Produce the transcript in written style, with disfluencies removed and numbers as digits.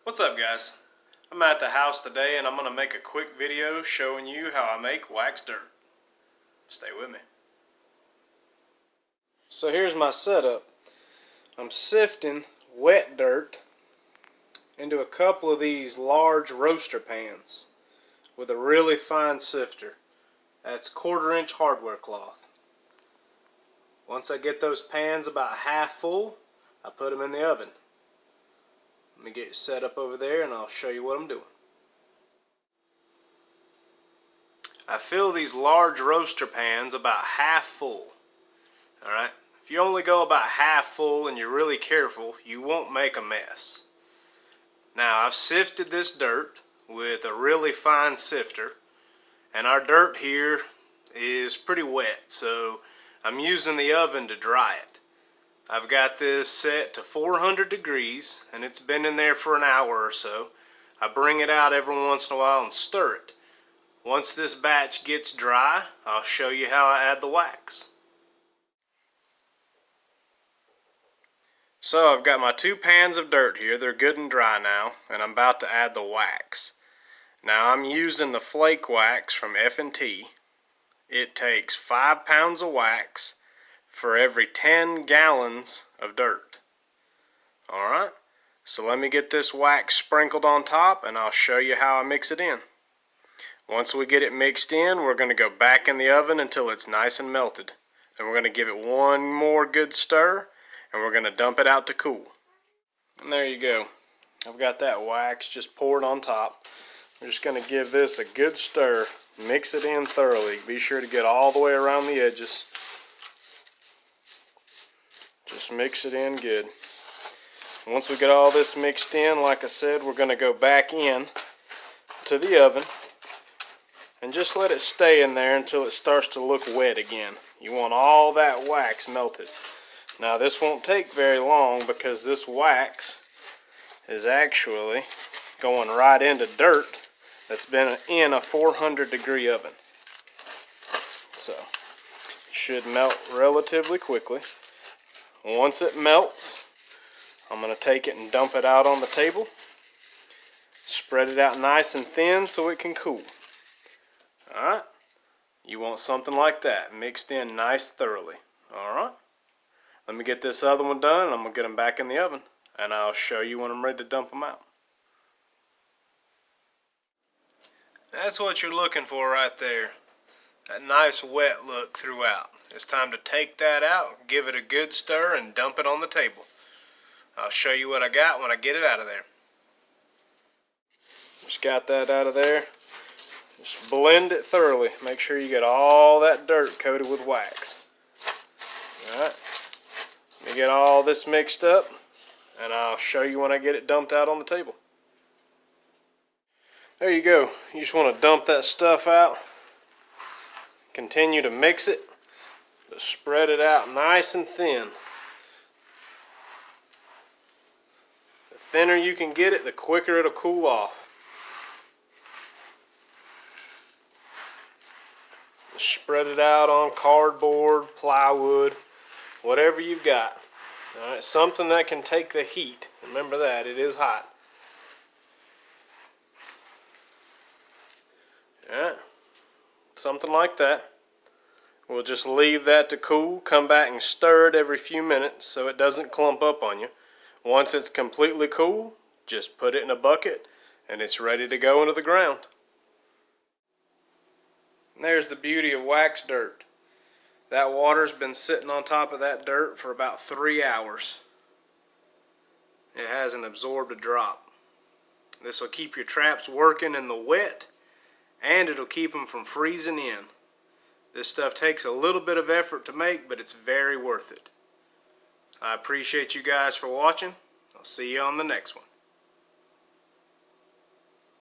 What's up, guys? I'm at the house today and I'm going to make a quick video showing you how I make wax dirt. Stay with me. So here's my setup. I'm sifting wet dirt into a couple of these large roaster pans with a really fine sifter. That's 1/4 inch hardware cloth. Once I get those pans about half full, I put them in the oven. Let me get set up over there and I'll show you what I'm doing. I fill these large roaster pans about half full. Alright? If you only go about half full and you're really careful, you won't make a mess. Now I've sifted this dirt with a really fine sifter, and our dirt here is pretty wet, so I'm using the oven to dry it. I've got this set to 400 degrees and it's been in there for an hour or so. I bring it out every once in a while and stir it. Once this batch gets dry, I'll show you how I add the wax. So I've got my 2 pans of dirt here. They're good and dry now, and I'm about to add the wax. Now I'm using the flake wax from F&T. It takes 5 pounds of wax for every 10 gallons of dirt. Alright, so let me get this wax sprinkled on top and I'll show you how I mix it in. Once we get it mixed in, we're going to go back in the oven until it's nice and melted. Then we're going to give it one more good stir and we're going to dump it out to cool. And there you go. I've got that wax just poured on top. We're just going to give this a good stir. Mix it in thoroughly. Be sure to get all the way around the edges. Just mix it in good. Once we get all this mixed in, like I said, we're going to go back in to the oven and just let it stay in there until it starts to look wet again. You want all that wax melted. Now this won't take very long because this wax is actually going right into dirt that's been in a 400 degree oven. So it should melt relatively quickly. Once it melts, I'm going to take it and dump it out on the table. Spread it out nice and thin so it can cool. Alright, you want something like that, mixed in nice thoroughly. Alright, let me get this other one done and I'm going to get them back in the oven. And I'll show you when I'm ready to dump them out. That's what you're looking for right there. That nice wet look throughout. It's time to take that out, give it a good stir, and dump it on the table. I'll show you what I got when I get it out of there. Just got that out of there. Just blend it thoroughly. Make sure you get all that dirt coated with wax. Alright. Let me get all this mixed up, and I'll show you when I get it dumped out on the table. There you go. You just want to dump that stuff out. Continue to mix it, but spread it out nice and thin. The thinner you can get it, the quicker it'll cool off. Spread it out on cardboard, plywood, whatever you've got. Alright, something that can take the heat. Remember that, it is hot. Yeah, something like that. We'll just leave that to cool, come back and stir it every few minutes so it doesn't clump up on you. Once it's completely cool, just put it in a bucket and it's ready to go into the ground. And there's the beauty of wax dirt. That water's been sitting on top of that dirt for about 3 hours. It hasn't absorbed a drop. This will keep your traps working in the wet, and it'll keep them from freezing in. This stuff takes a little bit of effort to make, but it's very worth it. I appreciate you guys for watching. I'll see you on the next one.